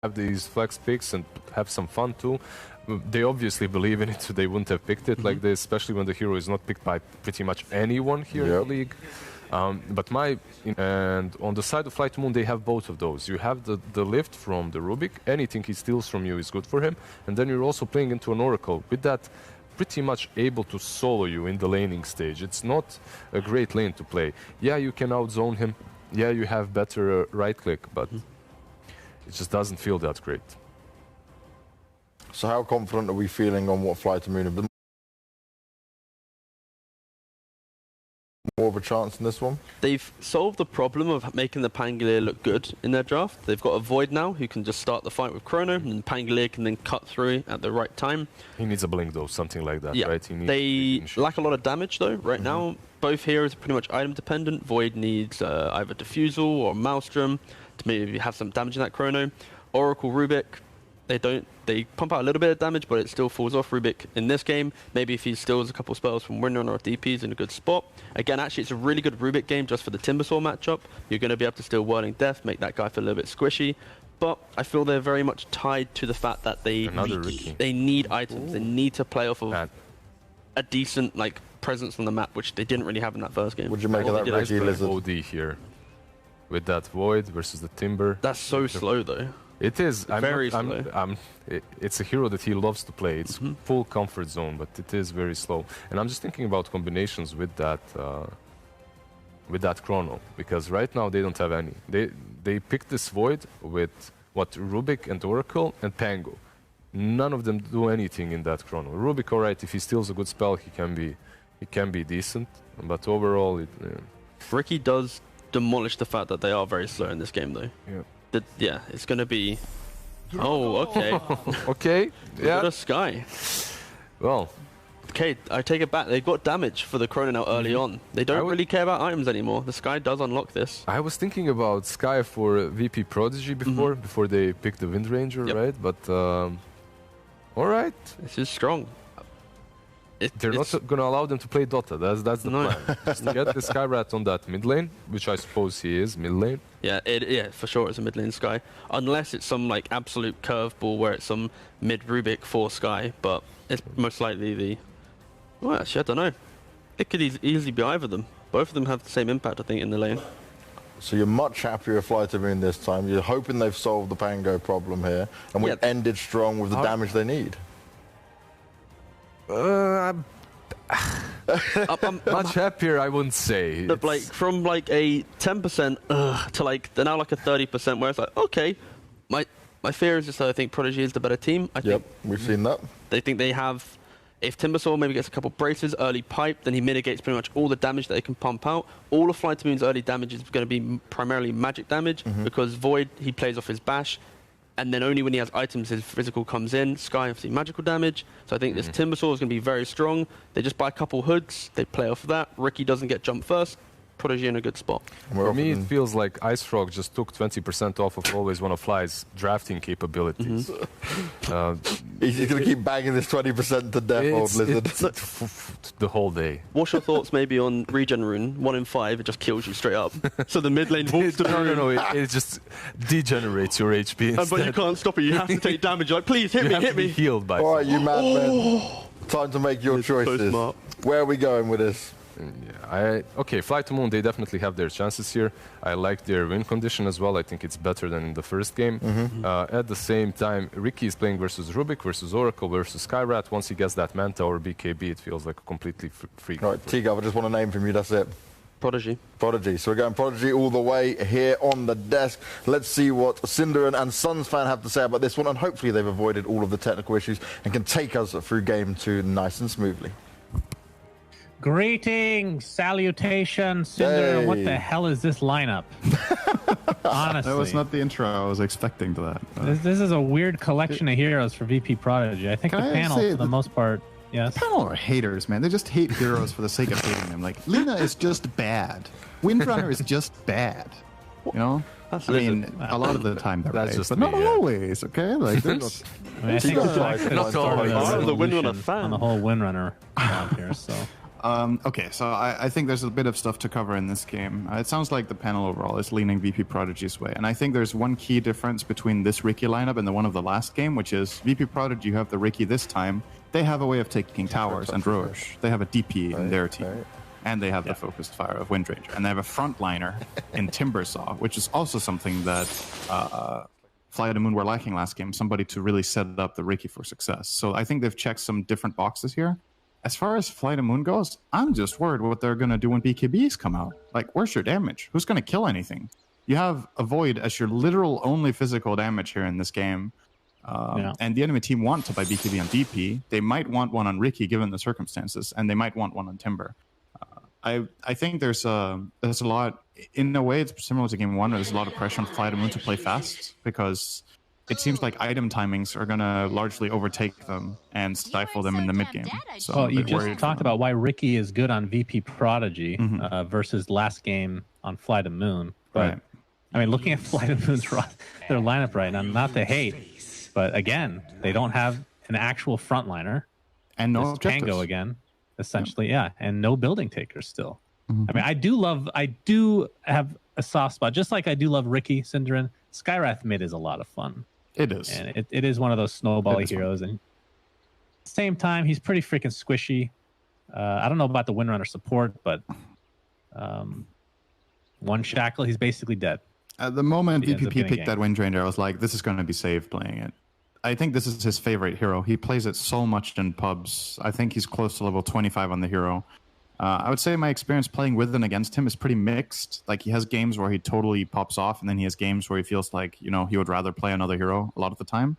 have these flex picks and have some fun too. They obviously believe in it, so they wouldn't have picked it like this, especially when the hero is not picked by pretty much anyone here in the league. And on the side of FlyToMoon, they have both of those. You have the lift from the Rubik. Anything he steals from you is good for him. And then you're also playing into an Oracle. With that, pretty much able to solo you in the laning stage. It's not a great lane to play. Yeah, you can outzone him. Yeah, you have better right click, but it just doesn't feel that great. So how confident are we feeling on what FlyToMoon have been? More of a chance in this one? They've solved the problem of making the Pangolier look good in their draft. They've got a Void now who can just start the fight with Chrono, and Pangolier can then cut through at the right time. He needs a blink though, something like that, yeah. right? They lack a lot of damage though, right now. Both heroes are pretty much item dependent. Void needs either Diffusal or Maelstrom to maybe have some damage in that Chrono. Oracle, Rubik, they pump out a little bit of damage, but it still falls off. Rubik in this game, maybe if he steals a couple spells from Windrunner or DP's in a good spot. Again, actually, it's a really good Rubik game just for the Timbersaw matchup. You're going to be able to steal Whirling Death, make that guy feel a little bit squishy. But I feel they're very much tied to the fact that they need items. They need to play off of a decent presence on the map, which they didn't really have in that first game. Would you make of that Reggie Lizard? OD here with that Void versus the Timber. That's so slow though. It is. Very slow. It's a hero that he loves to play. It's full comfort zone, but it is very slow. And I'm just thinking about combinations with that Chrono, because right now they don't have any. They picked this Void with Rubik and Oracle and Pango. None of them do anything in that Chrono. Rubik, alright, if he steals a good spell, he can be decent, but overall, Ricky does demolish the fact that they are very slow in this game, though. Yeah. It's going to be. Oh, okay. Okay. Yeah. What a Sky. Well. Okay, I take it back. They've got damage for the Chrono now early on. They don't really care about items anymore. The Sky does unlock this. I was thinking about Sky for VP Prodigy before they picked the Wind Ranger, right? But all right. This is strong. They're not going to allow them to play Dota. That's the plan. Just to get the Sky Rat on that mid lane, which I suppose he is, mid lane. Yeah, for sure it's a mid lane Sky. Unless it's some absolute curveball where it's some mid Rubik for Sky, but it's most likely the... Well, actually, I don't know. It could easily be either of them. Both of them have the same impact, I think, in the lane. So you're much happier with FlyToMoon this time. You're hoping they've solved the Pango problem here, and we've ended strong with the damage they need. I'm much happier, I wouldn't say. But from a 10% to now a 30%, where it's okay, my fear is just that I think Prodigy is the better team. I think we've seen that. They think they have. If Timbersaw maybe gets a couple braces, early pipe, then he mitigates pretty much all the damage that they can pump out. All of FlyToMoon's early damage is going to be primarily magic damage, because Void, he plays off his bash, and then only when he has items his physical comes in. Sky, obviously, magical damage. So I think this Timbersaw is going to be very strong. They just buy a couple hoods, they play off of that. Ricky doesn't get jumped first. Prodigy in a good spot. For me, it feels like Ice Frog just took 20% off of Always Wanna Fly's drafting capabilities. He's going to keep banging this 20% to death, old Lizard. The whole day. What's your thoughts maybe on Regen Rune? 1 in 5, it just kills you straight up. So the mid lane walks to No, it just degenerates your HP instead. But you can't stop it, you have to take damage. Please, hit me, hit me. Healed by All right, you madmen. Time to make your choices. So where are we going with this? Okay, FlyToMoon, they definitely have their chances here. I like their win condition as well. I think it's better than in the first game. At the same time, Ricky is playing versus Rubik, versus Oracle, versus Skyrat. Once he gets that Manta or BKB, it feels like a completely free. All right, T-Gov, I just want a name from you, that's it. Prodigy. Prodigy. So we're going Prodigy all the way here on the desk. Let's see what Cinderin and Suns fan have to say about this one, and hopefully they've avoided all of the technical issues and can take us through game 2 nice and smoothly. Greetings, salutations, Cinder. What the hell is this lineup? Honestly. That was not the intro I was expecting to that. This is a weird collection of heroes for VP Prodigy. I think the panel, for the most part, yes. The panel are haters, man. They just hate heroes for the sake of hating them. Like, Lina is just bad. Windrunner is just bad. You know? I mean, a lot of the time they're right, but not always, okay? Like, there's... I think not all the Windrunner fan. On the whole Windrunner out here, so... Okay, so I think there's a bit of stuff to cover in this game. It sounds like the panel overall is leaning VP Prodigy's way. And I think there's one key difference between this Riki lineup and the one of the last game, which is VP Prodigy, you have the Riki this time. They have a way of taking towers and Roche. They have a DP in their team. Right. And they have the focused fire of Windranger. And they have a frontliner in Timbersaw, which is also something that FlyToMoon were lacking last game, somebody to really set up the Riki for success. So I think they've checked some different boxes here. As far as FlyToMoon goes, I'm just worried what they're going to do when BKBs come out. Like, where's your damage? Who's going to kill anything? You have a Void as your literal only physical damage here in this game. And the enemy team want to buy BKB on DP. They might want one on Riki given the circumstances, and they might want one on Timber. I think there's a lot, in a way it's similar to game one, where there's a lot of pressure on FlyToMoon to play fast, because it seems like item timings are going to largely overtake them and stifle them in the mid game. So well, you just talked about why Riki is good on VP Prodigy versus last game on FlyToMoon. But right. I mean, looking at FlyToMoon's their lineup right now, not to hate, but again, they don't have an actual frontliner. And no Tango again, essentially, and no building takers still. I mean, I do have a soft spot, just like I do love Riki, Synderen. Skywrath mid is a lot of fun. It is. And it is one of those snowbally heroes. And at the same time, he's pretty freaking squishy. I don't know about the Windrunner support, but one shackle, he's basically dead. At the moment VPP picked that Windranger, I was like, this is going to be safe playing it. I think this is his favorite hero. He plays it so much in pubs. I think he's close to level 25 on the hero. I would say my experience playing with and against him is pretty mixed. Like, he has games where he totally pops off, and then he has games where he feels like, he would rather play another hero a lot of the time.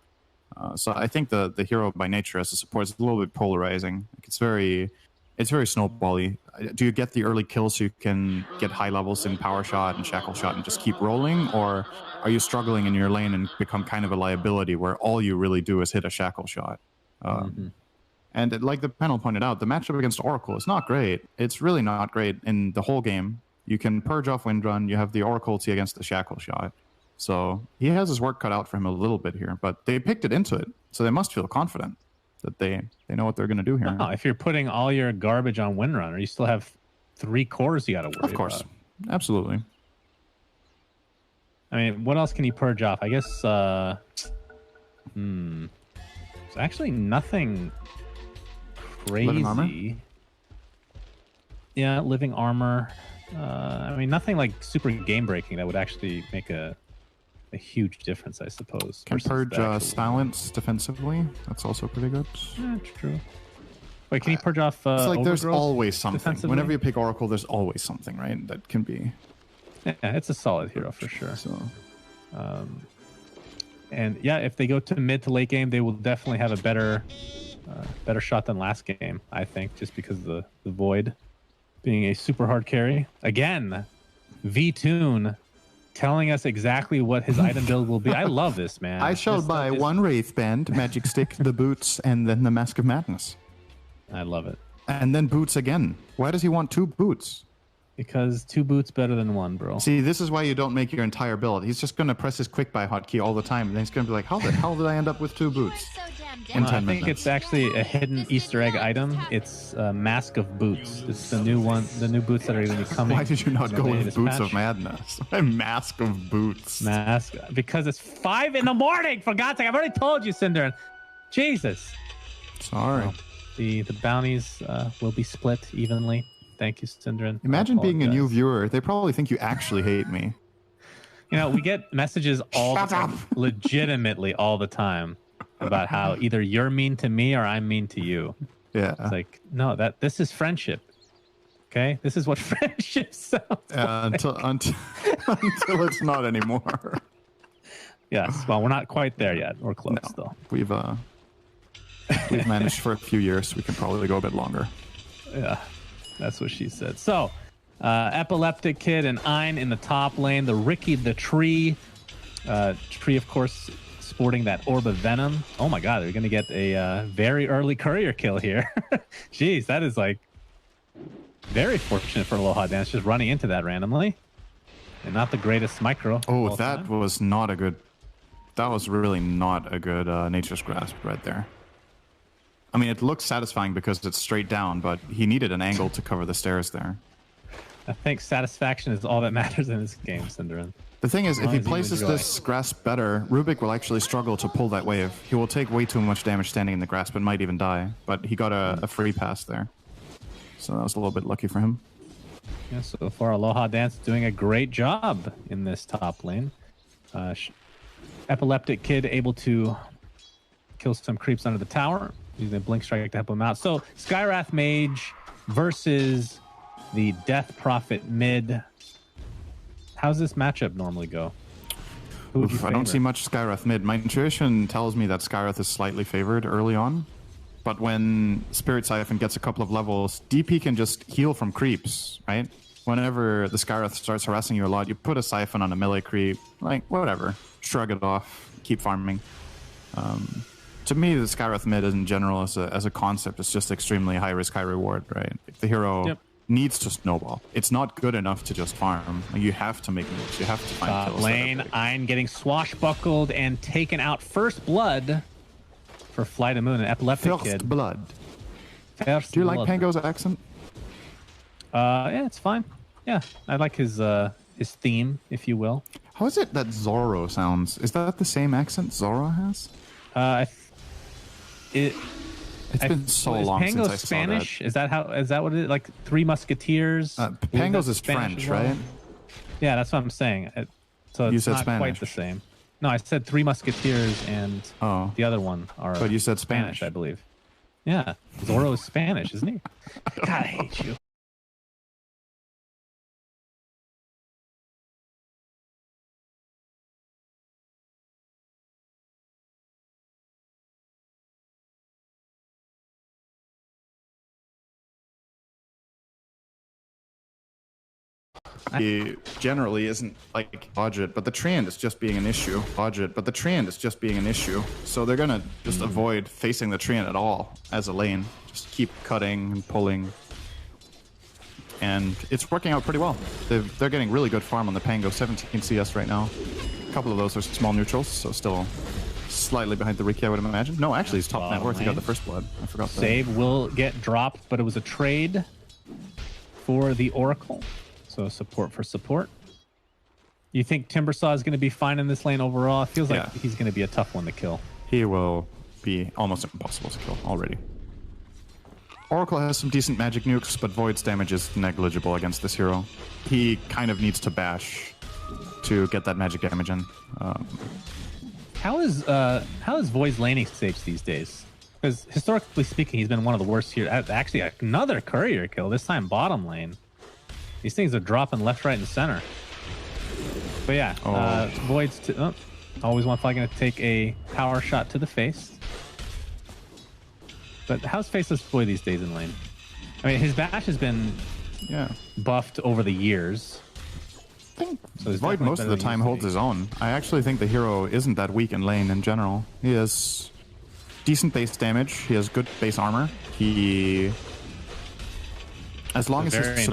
So I think the hero by nature as a support is a little bit polarizing. Like, it's very snowbally. Do you get the early kills so you can get high levels in power shot and shackle shot and just keep rolling, or are you struggling in your lane and become kind of a liability where all you really do is hit a shackle shot? And like the panel pointed out, the matchup against Oracle is not great. It's really not great in the whole game. You can purge off Windrun. You have the Oracle ulti against the shackle shot. So he has his work cut out for him a little bit here, but they picked it into it. So they must feel confident that they know what they're going to do here. No, if you're putting all your garbage on Windrunner, you still have 3 cores you got to worry about. Of course. Absolutely. I mean, what else can you purge off? I guess, there's actually nothing crazy. Living armor? Yeah, living armor. I mean, nothing like super game breaking that would actually make a huge difference, I suppose. Can purge silence defensively. That's also pretty good. Yeah, true. Wait, can you purge off? It's like there's always something. Whenever you pick Oracle, there's always something, right? That can be. Yeah, it's a solid hero for sure. So, and yeah, if they go to mid to late game, they will definitely have a better shot than last game, I think, just because of the Void being a super hard carry. Again, V-Tune telling us exactly what his item build will be. I love this, man. I shall buy one Wraith Band, Magic Stick, the boots, and then the Mask of Madness. I love it. And then boots again. Why does he want 2 boots? Because 2 boots better than 1, bro. See, this is why you don't make your entire build. He's just going to press his quick buy hotkey all the time, and then he's going to be like, how the hell did I end up with 2 boots? I think it's actually a hidden Easter egg item. It's Mask of Boots. It's the new one, the new boots that are going to be coming. Why did you not go with Boots of Madness? Mask of Boots. Mask, because it's 5 in the morning, for God's sake. I've already told you, Synderen. Jesus. Sorry. Well, the bounties will be split evenly. Thank you, Synderen. Imagine being a new viewer. They probably think you actually hate me. We get messages legitimately all the time about how either you're mean to me or I'm mean to you. Yeah. It's like, no, this is friendship. Okay? This is what friendship sounds like. Until it's not anymore. Yes. Well, we're not quite there yet. We're close still. We've managed for a few years. We can probably go a bit longer. Yeah. That's what she said. So, Epileptic Kid and Ein in the top lane. The Riki, the Tree. Tree, of course, sporting that Orb of Venom. Oh my God, they're going to get a very early courier kill here. Jeez, that is like very fortunate for Aloha Dance, just running into that randomly. And not the greatest micro. Oh, that was not a good... That was really not a good Nature's Grasp right there. I mean, it looks satisfying because it's straight down, but he needed an angle to cover the stairs there. I think satisfaction is all that matters in this game, Cinderin. The thing is, if he places this grasp better, Rubik will actually struggle to pull that wave. He will take way too much damage standing in the grasp and might even die. But he got a free pass there. So that was a little bit lucky for him. Yeah, so far Aloha Dance doing a great job in this top lane. Epileptic Kid able to kill some creeps under the tower, using a Blink Strike to help him out. So Skywrath Mage versus the Death Prophet mid. How's this matchup normally go? I don't see much Skywrath mid. My intuition tells me that Skywrath is slightly favored early on. But when Spirit Siphon gets a couple of levels, DP can just heal from creeps, right? Whenever the Skywrath starts harassing you a lot, you put a Siphon on a melee creep, like, whatever. Shrug it off, keep farming. To me, the Skywrath mid in general as a concept is just extremely high risk, high reward, right? If the hero needs to snowball, it's not good enough to just farm. You have to make moves. You have to find kills. Lane, Ein getting swashbuckled and taken out. First blood for FlyToMoon, an Epileptic Kid. First blood. First Do you blood. like Pango's accent? Yeah, it's fine. Yeah, I like his theme, if you will. How is it that Zoro sounds? Is that the same accent Zoro has? It's been so long since I saw Spanish? that. Is that what it is? Like Three Musketeers? Pango's is French, right? Yeah, that's what I'm saying. So it's not quite the same. No, I said Three Musketeers and the other one are but you said Spanish, I believe. Yeah, Zoro is Spanish, isn't he? God, I hate you. He generally isn't like budget, but the trend is just being an issue. So they're gonna just avoid facing the trend at all as a lane. Just keep cutting and pulling. And it's working out pretty well. They're getting really good farm on the Pango, 17 CS right now. A couple of those are small neutrals, so still slightly behind the Riki, I would imagine. No, actually, he's top net worth. He got the first blood. I forgot that. Save will get dropped, but it was a trade for the Oracle. So support for support. You think Timbersaw is going to be fine in this lane overall? It feels like he's going to be a tough one to kill. He will be almost impossible to kill already. Oracle has some decent magic nukes, but Void's damage is negligible against this hero. He kind of needs to bash to get that magic damage in. How is Void's laning saves these days? Because historically speaking, he's been one of the worst here. Actually, another courier kill, this time bottom lane. These things are dropping left, right, and center. But yeah, Void's always one flag going to take a power shot to the face. But how's Faceless Void these days in lane? I mean, his bash has been buffed over the years. I think Void most of the time holds his own. I actually think the hero isn't that weak in lane in general. He has decent base damage. He has good base armor. As long as his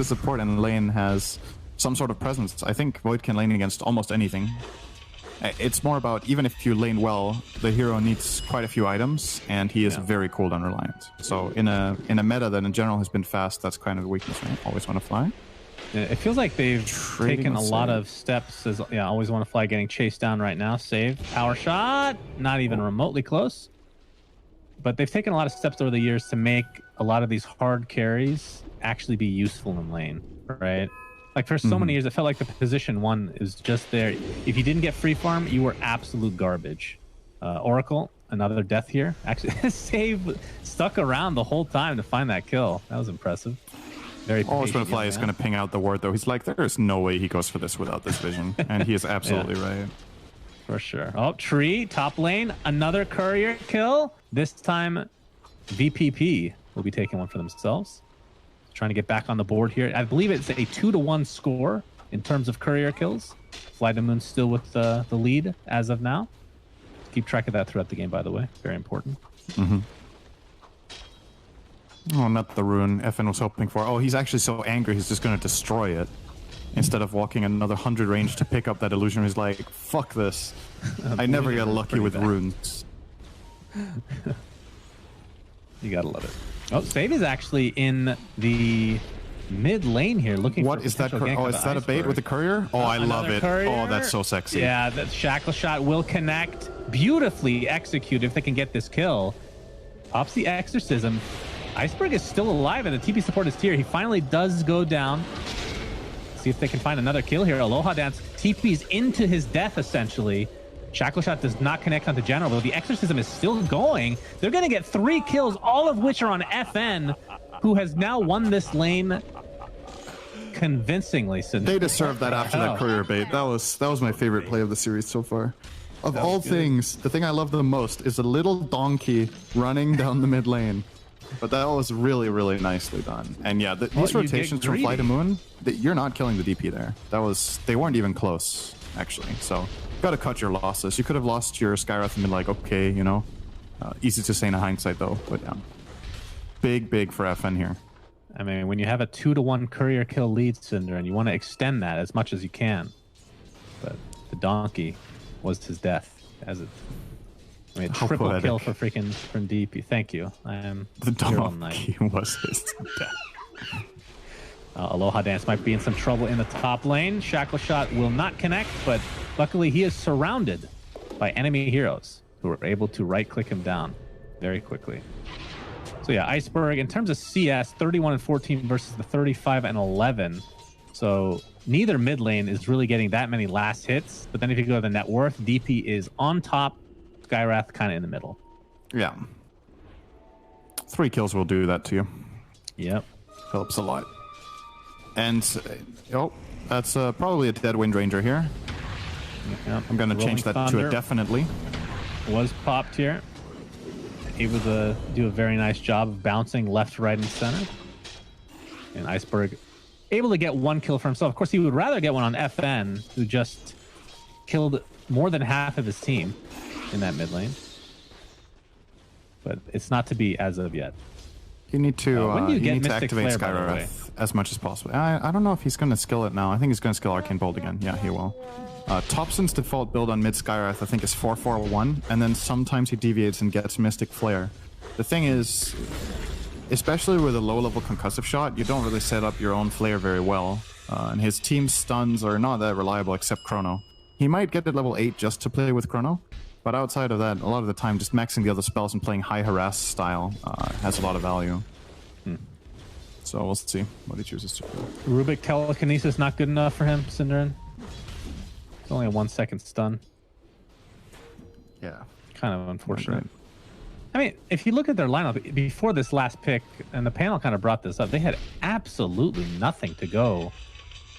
support in lane has some sort of presence, I think Void can lane against almost anything. It's more about, even if you lane well, the hero needs quite a few items, and he is very cooldown reliant. So in a meta that in general has been fast, that's kind of a weakness, right? Always want to fly. It feels like they've taken a lot of steps. Always want to fly, getting chased down right now. Save, power shot, not even remotely close. But they've taken a lot of steps over the years to make a lot of these hard carries actually be useful in lane, right? Like for so many years, it felt like the position one is just there. If you didn't get free farm, you were absolute garbage. Oracle, another death here. Actually, Save stuck around the whole time to find that kill. That was impressive. Very Always when Fly is going to ping out the ward, though. He's like, there's no way he goes for this without this vision. And he is absolutely right. For sure. Oh, Tree, top lane, another courier kill. This time, VPP will be taking one for themselves. Trying to get back on the board here. I believe it's a 2-1 score in terms of courier kills. FlyToMoon still with the lead as of now. Keep track of that throughout the game, by the way. Very important. Oh, not the rune FN was hoping for. Oh, he's actually so angry he's just going to destroy it. Instead of walking another 100 range to pick up that illusion, he's like, fuck this. I never get lucky with runes. You gotta love it. Oh, Save is actually in the mid lane here, looking what for is that? Oh, is that a bait with the courier? Oh, I love it. Courier. Oh, that's so sexy. Yeah, that shackle shot will connect. Beautifully executed if they can get this kill. Pops the exorcism. Iceberg is still alive, and the TP support is here. He finally does go down. See if they can find another kill here. Aloha Dance TP's into his death, essentially. Shackle Shot does not connect onto General, but the Exorcism is still going. They're going to get 3 kills, all of which are on FN, who has now won this lane convincingly. They deserved that after that courier bait. That was my favorite play of the series so far. Of all things, the thing I love the most is a little donkey running down the mid lane. But that was really, really nicely done. And yeah, these rotations from FlyToMoon, you're not killing the DP there. They weren't even close, actually. So got to cut your losses. You could have lost your Skywrath and been like, okay, you know, easy to say in hindsight though. But yeah, big for FN here. I mean, when you have a 2-to-1 courier kill lead, Cinder, and you want to extend that as much as you can, but the donkey was his death as it. I mean, triple kill for freaking from DP. Thank you. I am the donkey was his death. Aloha Dance might be in some trouble in the top lane. Shackle Shot will not connect, but luckily he is surrounded by enemy heroes who are able to right-click him down very quickly. So yeah, Iceberg, in terms of CS, 31 and 14 versus the 35 and 11. So neither mid lane is really getting that many last hits. But then if you go to the net worth, DP is on top, Skywrath kind of in the middle. Yeah. 3 kills will do that to you. Yep. Helps a lot. And, that's probably a dead Wind Ranger here. Yep. I'm going to change that to a definitely. Was popped here. Able to do a very nice job of bouncing left, right, and center. And Iceberg able to get 1 kill for himself. Of course, he would rather get one on FN, who just killed more than half of his team in that mid lane. But it's not to be as of yet. You need to, activate Flare, Skywrath as much as possible. I don't know if he's going to skill it now. I think he's going to skill Arcane Bolt again. Yeah, he will. Thompson's default build on mid Skywrath, I think, is 4-4-1, and then sometimes he deviates and gets Mystic Flare. The thing is, especially with a low-level concussive shot, you don't really set up your own Flare very well, and his team's stuns are not that reliable except Chrono. He might get to level 8 just to play with Chrono, but outside of that, a lot of the time, just maxing the other spells and playing high harass style has a lot of value. So we'll see what he chooses to do. Rubik Telekinesis not good enough for him, Cinderin. It's only a 1-second stun. Yeah. Kind of unfortunate. I mean, if you look at their lineup, before this last pick, and the panel kind of brought this up, they had absolutely nothing to go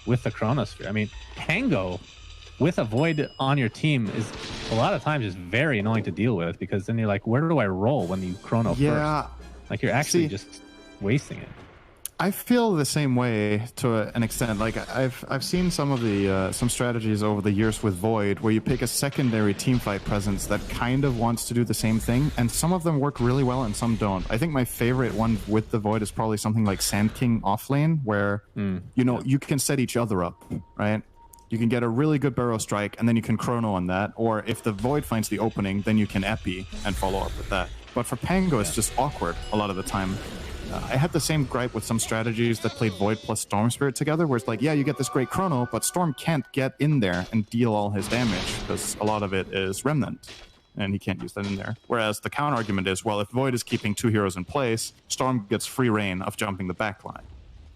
with the Chronosphere. I mean, Pango with a Void on your team is a lot of times just very annoying to deal with, because then you're like, where do I roll when you Chrono first? Like, you're actually just wasting it. I feel the same way to an extent. Like, I've seen some of the some strategies over the years with Void where you pick a secondary teamfight presence that kind of wants to do the same thing, and some of them work really well and some don't. I think my favorite one with the Void is probably something like Sand King offlane, where you can set each other up, right? You can get a really good Burrow Strike, and then you can Chrono on that, or if the Void finds the opening, then you can Epi and follow up with that. But for Pango, it's just awkward a lot of the time. I had the same gripe with some strategies that played Void plus Storm Spirit together, where it's like, yeah, you get this great Chrono, but Storm can't get in there and deal all his damage, because a lot of it is Remnant, and he can't use that in there. Whereas the counter argument is, well, if Void is keeping 2 heroes in place, Storm gets free reign of jumping the backline.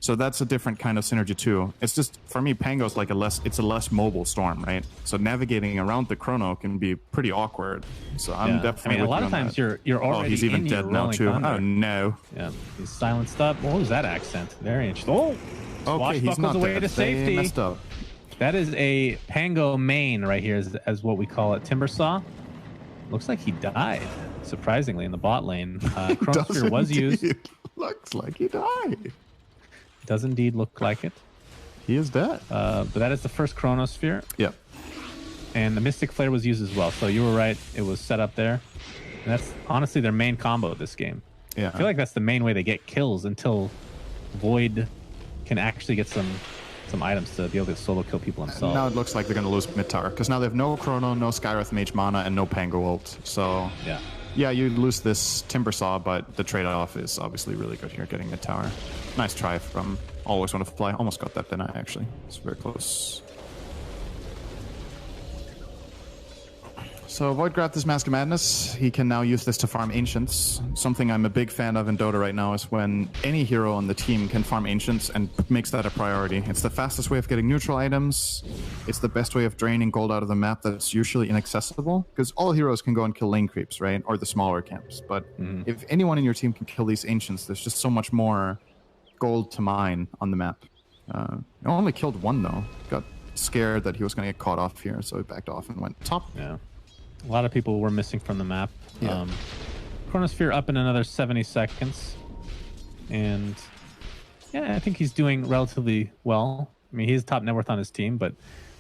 So that's a different kind of synergy too. It's just, for me, Pango's like a less mobile Storm, right? So navigating around the Chrono can be pretty awkward. So I'm definitely. I mean, a lot of times you're already. Oh, he's even dead now too. Thunder. Oh no. Yeah, he's silenced up. What was that accent? Very interesting. Oh, okay, he's not away dead. To safety. They messed up. That is a Pango main right here, as what we call it, Timbersaw. Looks like he died, surprisingly, in the bot lane. Chronosphere was used. Looks like he died. Does indeed look like it. He is dead. But that is the first Chronosphere. Yep. And the Mystic Flare was used as well. So you were right. It was set up there. And that's honestly their main combo this game. Yeah. I feel like that's the main way they get kills until Void can actually get some items to be able to solo kill people themselves. Now it looks like they're going to lose mid tower, because now they have no Chrono, no Skywrath Mage Mana, and no Pango ult. So yeah, Yeah, you lose this Timber Saw, but the trade-off is obviously really good here, getting the tower. Nice try from Always Want to Fly. Almost got that deny, actually. It's very close. So Void grabbed this Mask of Madness. He can now use this to farm Ancients. Something I'm a big fan of in Dota right now is when any hero on the team can farm Ancients and makes that a priority. It's the fastest way of getting neutral items. It's the best way of draining gold out of the map that's usually inaccessible. Because all heroes can go and kill lane creeps, right? Or the smaller camps. But if anyone in your team can kill these Ancients, there's just so much more gold to mine on the map. He only killed one, though. Got scared that he was going to get caught off here, so he backed off and went top. Yeah. A lot of people were missing from the map. Yeah. Chronosphere up in another 70 seconds. And yeah, I think he's doing relatively well. I mean, he's top net worth on his team, but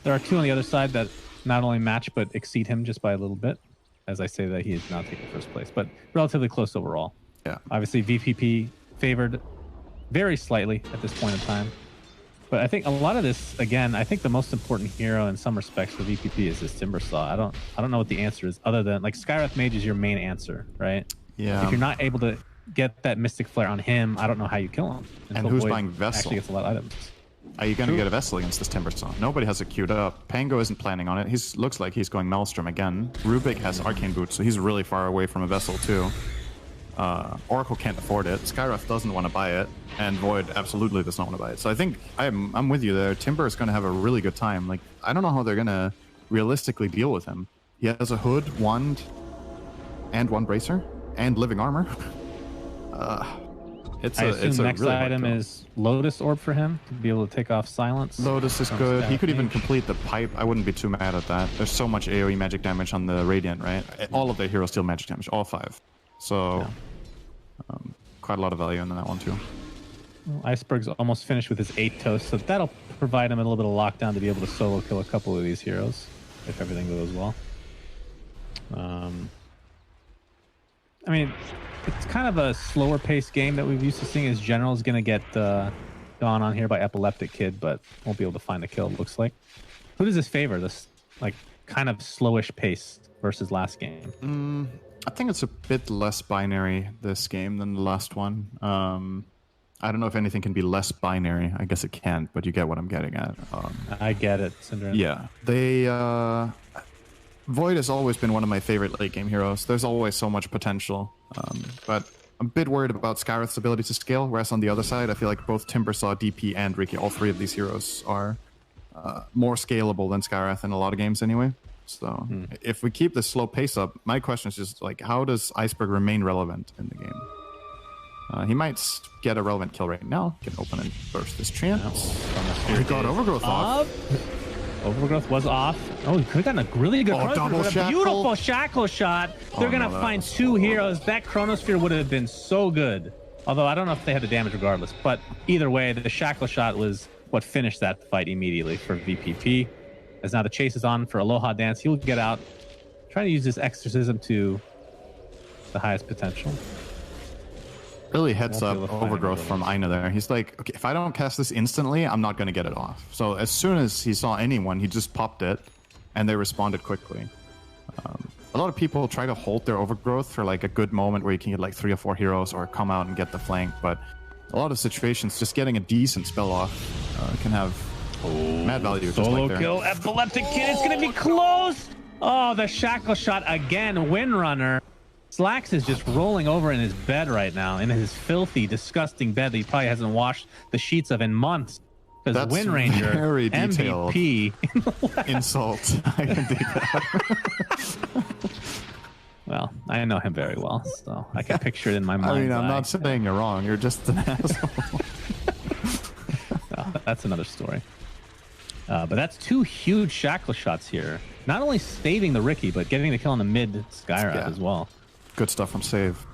there are two on the other side that not only match, but exceed him just by a little bit. As I say that he is now taking first place, but relatively close overall. Yeah. Obviously, VPP favored very slightly at this point in time. But I think a lot of this, again, I think the most important hero in some respects for VPP is this Timber Saw. I don't know what the answer is other than like Skywrath Mage is your main answer, right? Yeah. If you're not able to get that Mystic Flare on him, I don't know how you kill him. And who's Void buying Vessel? Actually gets a lot of items. Are you going to get a Vessel against this Timber Saw? Nobody has it queued up. Pango isn't planning on it. He looks like he's going Maelstrom again. Rubik has Arcane Boots, so he's really far away from a Vessel too. Oracle can't afford it. Skywrath doesn't want to buy it, and Void absolutely does not want to buy it. So I think I'm with you there. Timber is going to have a really good time. Like, I don't know how they're going to realistically deal with him. He has a hood, wand, and one bracer, and living armor. I assume next really item is Lotus Orb for him to be able to take off Silence. Lotus is good. He could even complete the pipe. I wouldn't be too mad at that. There's so much AoE magic damage on the Radiant, right? All of their heroes deal magic damage, all 5. So quite a lot of value in that one too. Well, Iceberg's almost finished with his 8 toast, so that'll provide him a little bit of lockdown to be able to solo kill a couple of these heroes if everything goes well. I mean, it's kind of a slower paced game that we've used to seeing. As General is going to get gone on here by Epileptic Kid, but won't be able to find the kill, it looks like. Who does this favor? This like kind of slowish pace versus last game? I think it's a bit less binary this game than the last one. I don't know if anything can be less binary. I guess it can't, but you get what I'm getting at. I get it, Syndra. Yeah, they Void has always been one of my favorite late game heroes. There's always so much potential, but I'm a bit worried about Skywrath's ability to scale. Whereas on the other side, I feel like both Timbersaw, DP, and Ricky, all 3 of these heroes are more scalable than Skywrath in a lot of games anyway. So if we keep this slow pace up, my question is just like, how does Iceberg remain relevant in the game? He might get a relevant kill right now. Can open and burst this chance. He got Overgrowth off. Overgrowth was off. Oh, he could have gotten a really good double shackle. Beautiful shackle shot. They're going to find 2 heroes. That Chronosphere would have been so good. Although I don't know if they had the damage regardless. But either way, the shackle shot was what finished that fight immediately for VPP. As now the chase is on for Aloha Dance. He'll get out. Trying to use this exorcism to the highest potential. Really heads up Overgrowth from Aina there. He's like, okay, if I don't cast this instantly, I'm not going to get it off. So as soon as he saw anyone, he just popped it, and they responded quickly. A lot of people try to hold their Overgrowth for like a good moment where you can get like 3 or 4 heroes or come out and get the flank, but a lot of situations, just getting a decent spell off can have mad value. Solo just like kill, Epileptic Kid. It's going to be close. Oh, the shackle shot again. Windrunner. Slacks is just rolling over in his bed right now, in his filthy, disgusting bed that he probably hasn't washed the sheets of in months. Because Wind Ranger, very MVP. Insult. I can dig that. Well, I know him very well, so I can picture it in my mind. I mean, I'm not saying you're wrong. You're just an asshole. No, that's another story. But that's 2 huge shackle shots here. Not only saving the Ricky, but getting the kill on the mid Skyrath as well. Good stuff from Save.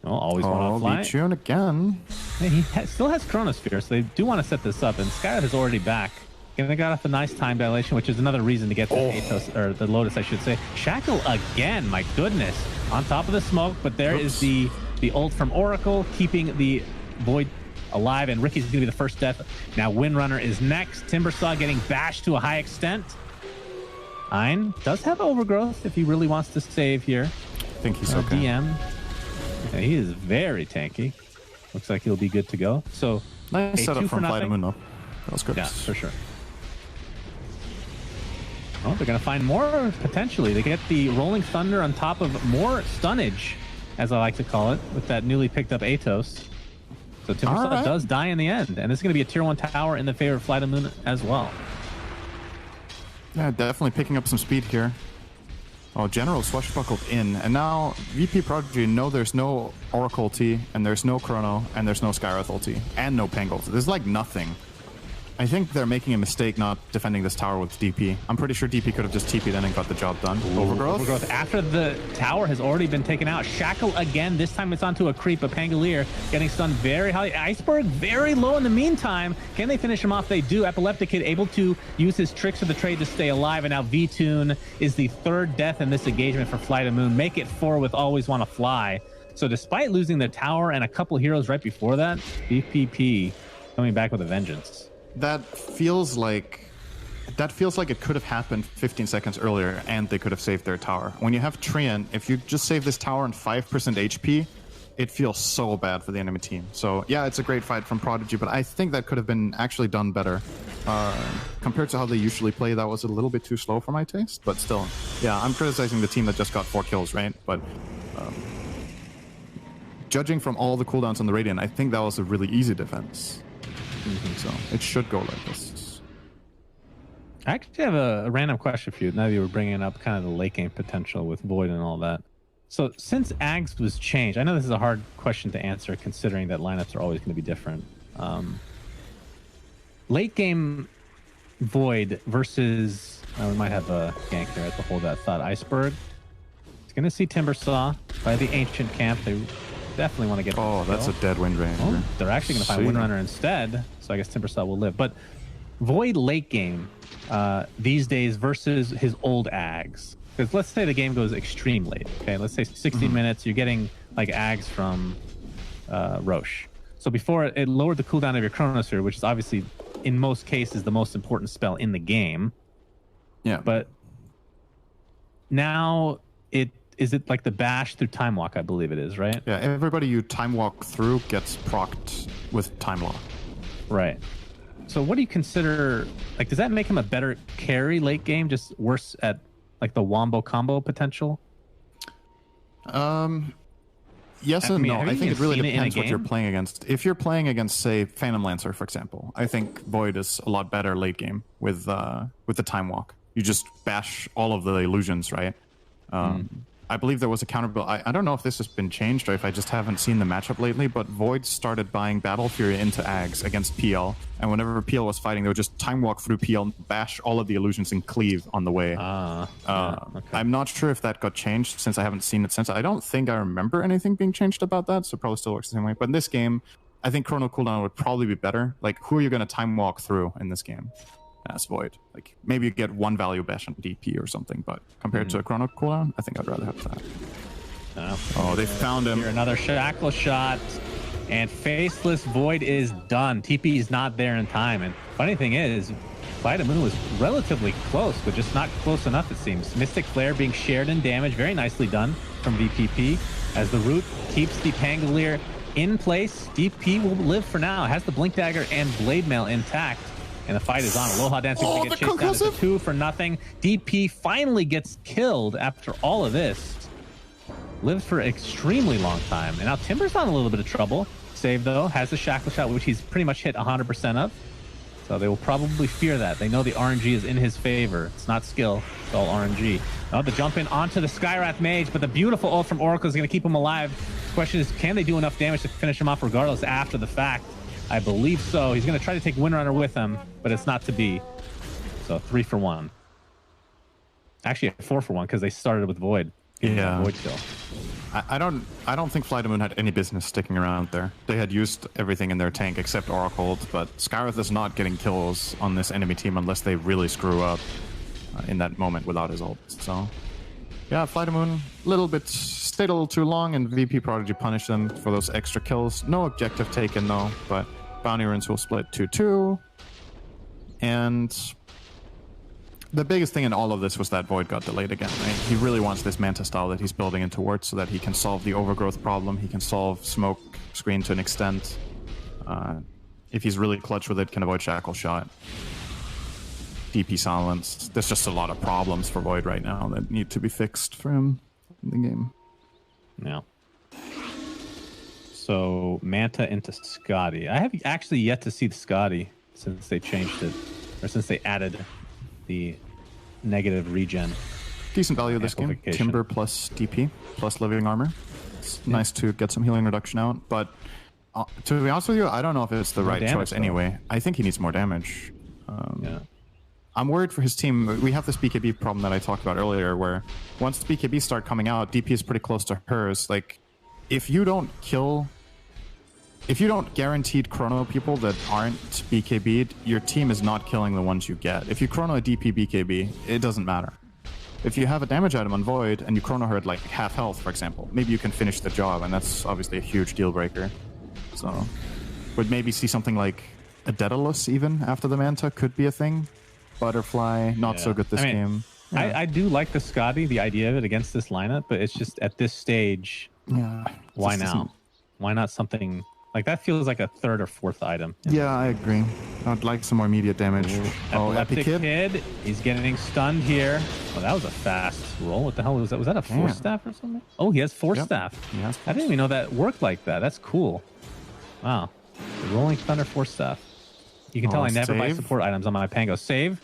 Well, always want to fly. Tune again. Hey, he still has Chronosphere, so they do want to set this up, and Skyrath is already back. And they got off a nice time dilation, which is another reason to get the Atos, or the Lotus, I should say. Shackle again, my goodness. On top of the smoke, but there is the ult from Oracle, keeping the Void alive, and Ricky's going to be the first death. Now Windrunner is next. Timbersaw getting bashed to a high extent. Ein does have overgrowth if he really wants to save here. I think he's okay. DM. Yeah, he is very tanky. Looks like he'll be good to go. So nice setup from FlyToMoon though. That was good. Yeah, for sure. Oh, they're going to find more potentially. They get the Rolling Thunder on top of more stunnage, as I like to call it, with that newly picked up Atos. So Timbersaw does die in the end, and this is going to be a tier 1 tower in the favor of FlyToMoon as well. Yeah, definitely picking up some speed here. Oh, General swashbuckled in, and now VP Prodigy know there's no Oracle ulti, and there's no Chrono, and there's no Skywrath ulti, and no Pang ulti. There's like nothing. I think they're making a mistake not defending this tower with DP. I'm pretty sure DP could have just TP'd in and got the job done. Overgrowth after the tower has already been taken out. Shackle again. This time it's onto a creep. A Pangolier getting stunned very high. Iceberg very low in the meantime. Can they finish him off? They do. Epileptic Kid able to use his tricks of the trade to stay alive. And now V-Tune is the 3rd death in this engagement for FlyToMoon. Make it 4 with Always Wanna Fly. So despite losing the tower and a couple heroes right before that, BPP coming back with a vengeance. That feels like it could have happened 15 seconds earlier, and they could have saved their tower. When you have Trian, if you just save this tower on 5% HP, it feels so bad for the enemy team. So yeah, it's a great fight from Prodigy, but I think that could have been actually done better. Compared to how they usually play, that was a little bit too slow for my taste, but still. Yeah, I'm criticizing the team that just got 4 kills, right? But judging from all the cooldowns on the Radiant, I think that was a really easy defense. So it should go like this. I actually have a random question for you. Now that you were bringing up kind of the late game potential with Void and all that. So since Ags was changed, I know this is a hard question to answer considering that lineups are always going to be different. Late game Void versus, we might have a gank here. I have to hold that thought. Iceberg. It's going to see Timbersaw by the Ancient Camp. They definitely want to get. Oh, that's a dead Windranger. Oh, they're actually going to find Windrunner instead, so I guess Timbersaw will live. But Void late game these days versus his old Ags, because let's say the game goes extreme late. Okay, let's say 16 minutes. You're getting like Ags from Roche. So before it lowered the cooldown of your Chronosphere, which is obviously in most cases the most important spell in the game. Yeah, but now is it like the bash through time walk? I believe it is, right? Yeah, everybody you time walk through gets procced with time lock. Right. So what do you consider, like, does that make him a better carry late game, just worse at like the wombo combo potential? Yes and no. I think it really depends what you're playing against. If you're playing against, say, Phantom Lancer, for example, I think Void is a lot better late game with the time walk. You just bash all of the illusions, right? I believe there was a counter build. I don't know if this has been changed or if I just haven't seen the matchup lately, but Void started buying Battle Fury into Ags against PL, and whenever PL was fighting, they would just time walk through PL, bash all of the illusions, and cleave on the way. Okay. I'm not sure if that got changed since I haven't seen it since. I don't think I remember anything being changed about that, so it probably still works the same way. But in this game, I think Chrono cooldown would probably be better. Like, who are you going to time walk through in this game? As Void. Like, maybe you get 1 value bash on DP or something, but compared to a Chrono cooldown, I think I'd rather have that. Oh, they found him. Here, another shackle shot, and Faceless Void is done. TP is not there in time, and funny thing is, FlyToMoon was relatively close, but just not close enough, it seems. Mystic Flare being shared in damage, very nicely done from VPP, as the root keeps the Pangolier in place. DP will live for now, has the Blink Dagger and Blade Mail intact. And the fight is on. Aloha Dancing to get chased down to 2 for nothing. DP finally gets killed after all of this. Lives for an extremely long time. And now Timber's on a little bit of trouble. Save, though. Has the Shackle Shot, which he's pretty much hit 100% of. So they will probably fear that. They know the RNG is in his favor. It's not skill. It's all RNG. Now the jump in onto the Skywrath Mage, but the beautiful ult from Oracle is going to keep him alive. The question is, can they do enough damage to finish him off regardless after the fact? I believe so. He's going to try to take Windrunner with him, but it's not to be. So 3 for 1. Actually, 4 for 1 because they started with Void. Yeah. Void kill. I don't think FlyToMoon had any business sticking around there. They had used everything in their tank except Oracle, but Skywrath is not getting kills on this enemy team unless they really screw up in that moment without his ult. So yeah, FlyToMoon a little bit stayed a little too long, and VP Prodigy punished them for those extra kills. No objective taken though, but bounty runes will split 2-2. And The biggest thing in all of this was that Void got delayed again, right? He really wants this Manta style that he's building into Wart so that he can solve the overgrowth problem. He can solve smoke screen to an extent. If he's really clutch with it, can avoid Shackle Shot. DP silence. There's just a lot of problems for Void right now that need to be fixed for him in the game. Yeah. So Manta into Scotty. I have actually yet to see the Scotty since they changed it, or since they added the negative regen. Decent value this game. Timber plus DP plus living armor. It's nice to get some healing reduction out, but to be honest with you, I don't know if it's the right choice anyway. I think he needs more damage. Yeah. I'm worried for his team. We have this BKB problem that I talked about earlier, where once the BKB start coming out, DP is pretty close to hers. Like, if you don't guaranteed chrono people that aren't BKB'd, your team is not killing the ones you get. If you chrono a DP BKB, it doesn't matter. If you have a damage item on Void and you chrono her at like half health, for example, maybe you can finish the job, and that's obviously a huge deal breaker. So, would maybe see something like a Daedalus even after the Manta could be a thing. Butterfly, not so good this game. Yeah. I do like the Scotty, the idea of it against this lineup, but it's just at this stage, why now? Why not something like that? Feels like a third or fourth item. Yeah, I agree. I'd like some more immediate damage. Epileptic Kid, he's getting stunned here. Oh, that was a fast roll. What the hell was that? Was that a Force Staff or something? Oh, he has Force Staff. I didn't even know that worked like that. That's cool. Wow. The Rolling Thunder Force Staff. You can tell I never buy support items on my Pango. Save.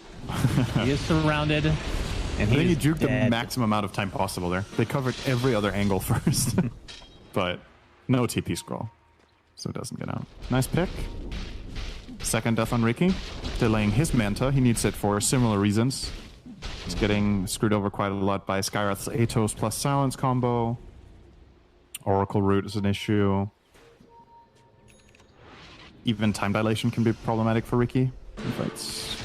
He is surrounded. And he juked the maximum amount of time possible there. They covered every other angle first. But no TP scroll. So it doesn't get out. Nice pick. Second death on Ricky. Delaying his Manta. He needs it for similar reasons. He's getting screwed over quite a lot by Skywrath's Atos plus Silence combo. Oracle Root is an issue. Even time dilation can be problematic for Ricky in fights.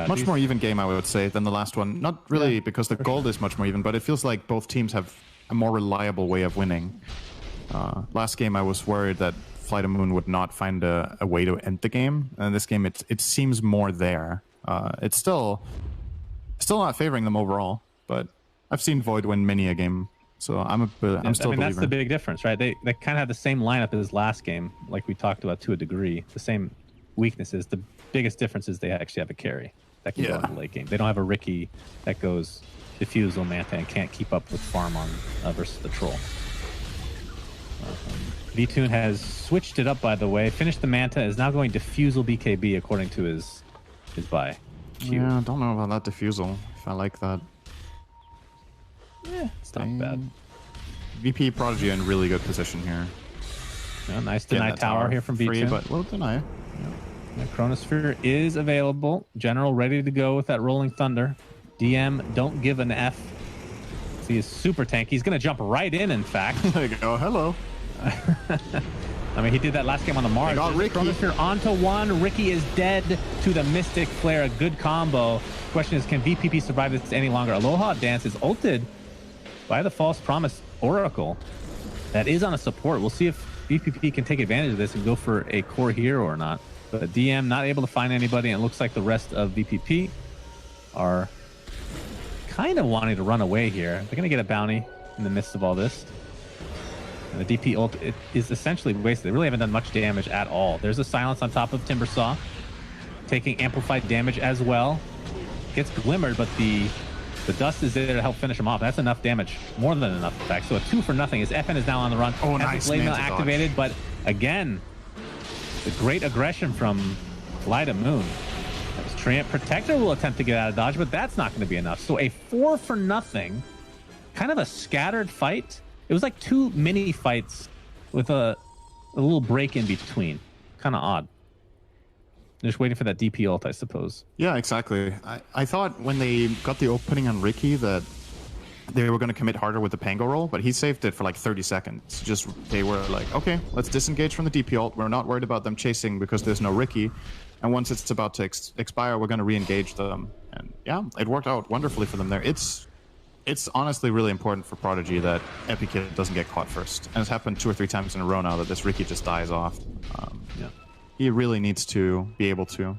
Much more even game, I would say, than the last one. Not really because the gold is much more even, but it feels like both teams have a more reliable way of winning. Last game, I was worried that FlyToMoon would not find a way to end the game. And in this game, it seems more there. It's still not favoring them overall, but I've seen Void win many a game. So I'm still a believer. That's the big difference, right? They kind of have the same lineup as last game, like we talked about to a degree. The same weaknesses. The biggest difference is they actually have a carry that can go into the late game. They don't have a Ricky that goes Diffusal Manta and can't keep up with farm on versus the Troll. V-Tune has switched it up, by the way. Finished the Manta, is now going Diffusal BKB according to his buy. Yeah, I don't know about that Diffusal, if I like that. Yeah, it's not bad. VP Prodigy in really good position here. Yeah, nice deny tower here from V2. But we'll deny. Yeah, Chronosphere is available. General ready to go with that Rolling Thunder. DM, don't give an F. See his super tank. He's going to jump right in fact. There you go. Hello. I mean, he did that last game on the Mars. Chronosphere onto one. Ricky is dead to the Mystic Flare. A good combo. Question is, can VPP survive this any longer? Aloha Dance is ulted by the False Promise Oracle. That is on a support. We'll see if VPP can take advantage of this and go for a core hero or not. But DM not able to find anybody, and it looks like the rest of VPP are kind of wanting to run away here. They're going to get a bounty in the midst of all this. And the DP ult is essentially wasted. They really haven't done much damage at all. There's a silence on top of Timbersaw, taking amplified damage as well. Gets glimmered, but the dust is there to help finish him off. That's enough damage. More than enough, in fact. So a 2 for nothing as FN is now on the run. Oh, nice. Blade Mail activated, but again, the great aggression from FlyToMoon. Treant Protector will attempt to get out of dodge, but that's not going to be enough. So a 4 for nothing, kind of a scattered fight. It was like 2 mini fights with a little break in between. Kind of odd. Just waiting for that DP ult, I suppose. Yeah, exactly. I thought when they got the opening on Ricky that they were going to commit harder with the Pango roll, but he saved it for like 30 seconds. They were like, okay, let's disengage from the DP ult. We're not worried about them chasing because there's no Ricky. And once it's about to expire, we're going to re-engage them. And yeah, it worked out wonderfully for them there. It's honestly really important for Prodigy that Epikid doesn't get caught first. And it's happened 2 or 3 times in a row now that this Ricky just dies off. He really needs to be able to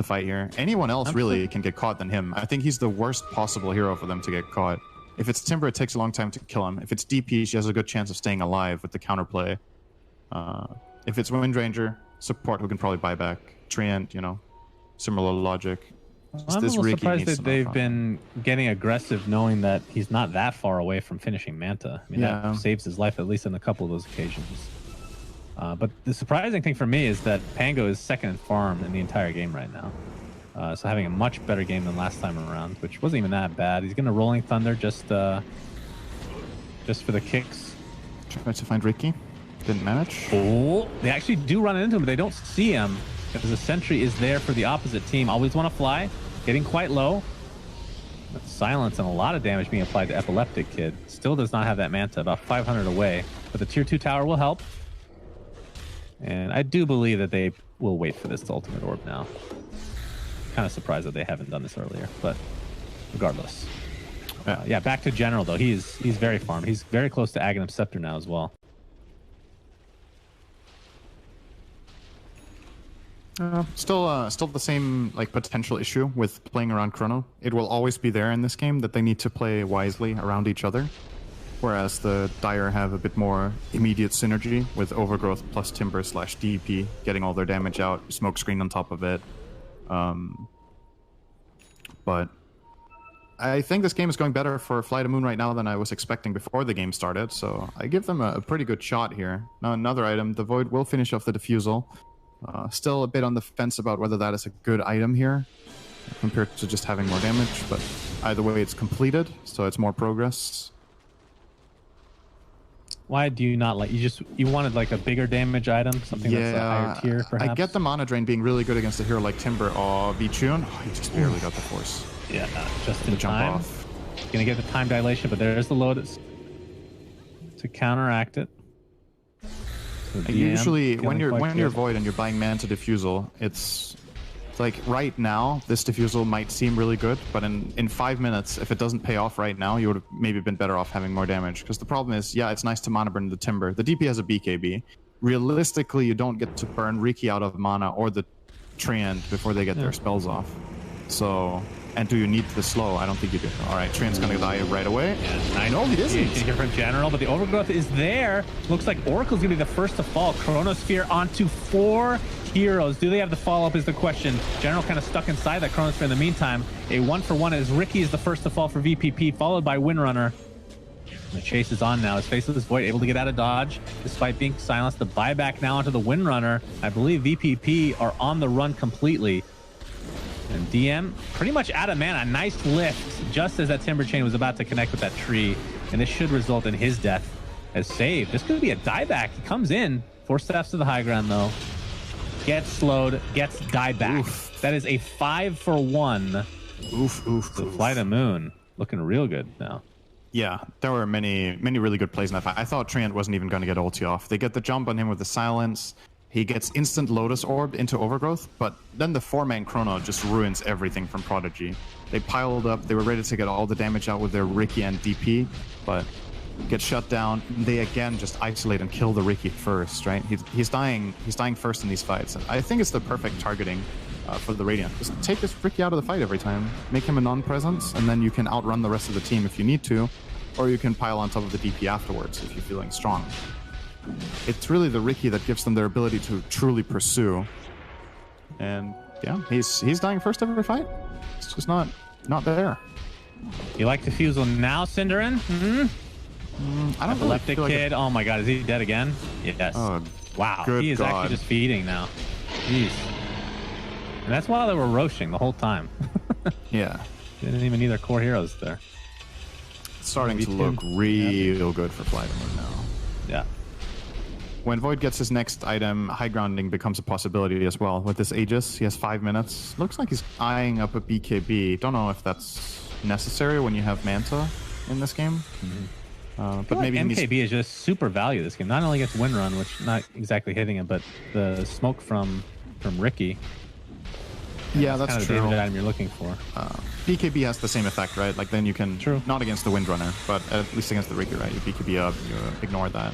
fight here. Anyone else really can get caught than him. I think he's the worst possible hero for them to get caught. If it's Timber, it takes a long time to kill him. If it's DP, she has a good chance of staying alive with the counterplay. If it's Windranger, support who can probably buy back. Treant, you know, similar logic. I'm a little surprised that they've been getting aggressive knowing that he's not that far away from finishing Manta. I mean, that saves his life at least on a couple of those occasions. But the surprising thing for me is that Pango is second in farm in the entire game right now. So having a much better game than last time around, which wasn't even that bad. He's going to Rolling Thunder just for the kicks. Tried to find Ricky. Didn't manage. Oh, they actually do run into him, but they don't see him because the sentry is there for the opposite team. Always want to fly. Getting quite low. But silence and a lot of damage being applied to Epileptic Kid. Still does not have that Manta, about 500 away. But the tier 2 tower will help. And I do believe that they will wait for this ultimate orb now. Kind of surprised that they haven't done this earlier, but regardless. Yeah, back to General though. He's very farm. He's very close to Aghanim Scepter now as well. Still the same like potential issue with playing around Chrono. It will always be there in this game that they need to play wisely around each other. Whereas the Dire have a bit more immediate synergy with Overgrowth plus Timber / DP, getting all their damage out, smoke screen on top of it. But I think this game is going better for FlyToMoon right now than I was expecting before the game started, so I give them a pretty good shot here. Now another item, the Void will finish off the Diffusal. Still a bit on the fence about whether that is a good item here compared to just having more damage, but either way it's completed, so it's more progress. Why do you not like you wanted like a bigger damage item, something that's a higher tier perhaps? I get the mana drain being really good against a hero like Timber. Oh, V-Tune, he just barely got the force. Yeah, just in jump time. Off. Gonna get the time dilation, but there's the Lotus to counteract it. So usually when you're Void and you're buying Manta Diffusal, it's like right now this Diffusal might seem really good, but in 5 minutes, if it doesn't pay off right now, you would have maybe been better off having more damage. Because the problem is, yeah, it's nice to mana burn the Timber. The DP has a BKB. Realistically, you don't get to burn Riki out of mana or the Treant before they get their spells off. So, and do you need the slow? I don't think you do. All right, Treant's gonna die right away. Yeah, I know he isn't. You hear from General, but the Overgrowth is there. Looks like Oracle's gonna be the first to fall. Chronosphere onto 4 heroes. Do they have the follow-up is the question. General kind of stuck inside that Chronosphere in the meantime. A 1-for-1 as Ricky is the first to fall for VPP, followed by Windrunner. The chase is on now. His Faceless Void able to get out of dodge despite being silenced. The buyback now onto the Windrunner. I believe VPP are on the run completely. And DM pretty much out of mana. Nice lift just as that Timber Chain was about to connect with that tree. And this should result in his death as saved. This could be a dieback. He comes in. 4 steps to the high ground though. Gets slowed, gets dieback. Oof. That is a 5-for-1. Oof. The FlyToMoon looking real good now. Yeah, there were many really good plays in that fight. I thought Treant wasn't even going to get ulti off. They get the jump on him with the silence. He gets instant Lotus Orb into Overgrowth, but then the 4-man Chrono just ruins everything from Prodigy. They piled up. They were ready to get all the damage out with their Riki and DP, but get shut down. They again just isolate and kill the Riki first, right? He's dying first in these fights. And I think it's the perfect targeting for the Radiant. Just take this Riki out of the fight every time. Make him a non-presence, and then you can outrun the rest of the team if you need to, or you can pile on top of the DP afterwards if you're feeling strong. It's really the Riki that gives them their ability to truly pursue. And yeah, he's dying first every fight. It's just not there. You like Diffusal now, Cinderin? I don't really Epileptic Kid. Oh my god, is he dead again? Yes. Oh, wow, he is actually just feeding now. Jeez. And that's while they were roaching the whole time. Yeah. Didn't even need their core heroes there. It's starting to look real good for FlyToMoon now. Yeah. When Void gets his next item, high grounding becomes a possibility as well. With this Aegis, he has 5 minutes. Looks like he's eyeing up a BKB. Don't know if that's necessary when you have Manta in this game. But maybe MKB is just super value this game. Not only against Windrun, which not exactly hitting him, but the smoke from Riki. Yeah, that's kind of true. the damage item you're looking for. BKB has the same effect, right? Like then you can, not against the Windrunner, but at least against the Ricky, right? You BKB up, you ignore that.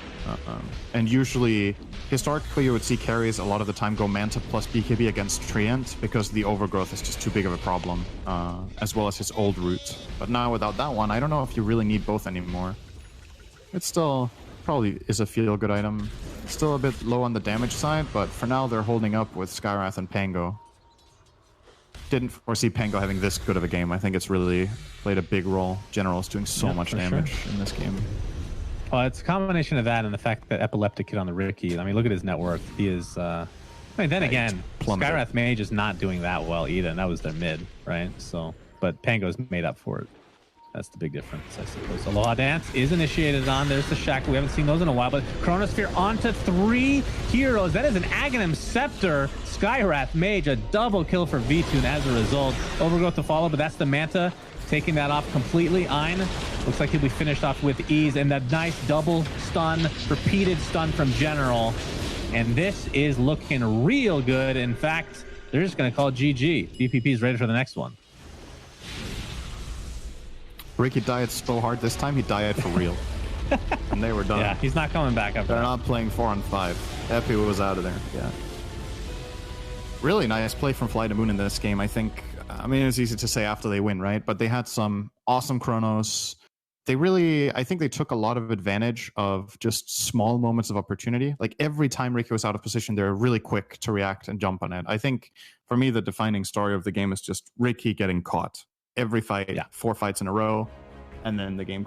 And usually, historically, you would see carries a lot of the time go Manta plus BKB against Treant because the overgrowth is just too big of a problem, as well as his old root. But now without that one, I don't know if you really need both anymore. It still probably is a feel-good item. Still a bit low on the damage side, but for now they're holding up with Skywrath and Pango. Didn't foresee Pango having this good of a game. I think it's really played a big role. General's doing so much damage in this game. Well, it's a combination of that and the fact that Epileptic hit on the Ricky. I mean, look at his net worth. He is... I mean, then again, Skywrath Mage is not doing that well either, and that was their mid, right? So, but Pango's made up for it. That's the big difference, I suppose. Aloha Dance is initiated on. There's the Shackle. We haven't seen those in a while, but Chronosphere onto 3 heroes. That is an Aghanim Scepter. Skywrath Mage, a double kill for V-Tune as a result. Overgrowth to follow, but that's the Manta taking that off completely. Ein looks like he'll be finished off with ease, and that nice double stun, repeated stun from General. And this is looking real good. In fact, they're just going to call it GG. DPP is ready for the next one. Ricky died so hard this time, he died for real. And they were done. Yeah, he's not coming back up. They're not playing 4-on-5. Epi was out of there, yeah. Really nice play from FlyToMoon in this game, I think. I mean, it's easy to say after they win, right? But they had some awesome chronos. They really, I think they took a lot of advantage of just small moments of opportunity. Like every time Ricky was out of position, they're really quick to react and jump on it. I think, for me, the defining story of the game is just Ricky getting caught. Every fight, 4 fights in a row, and then the game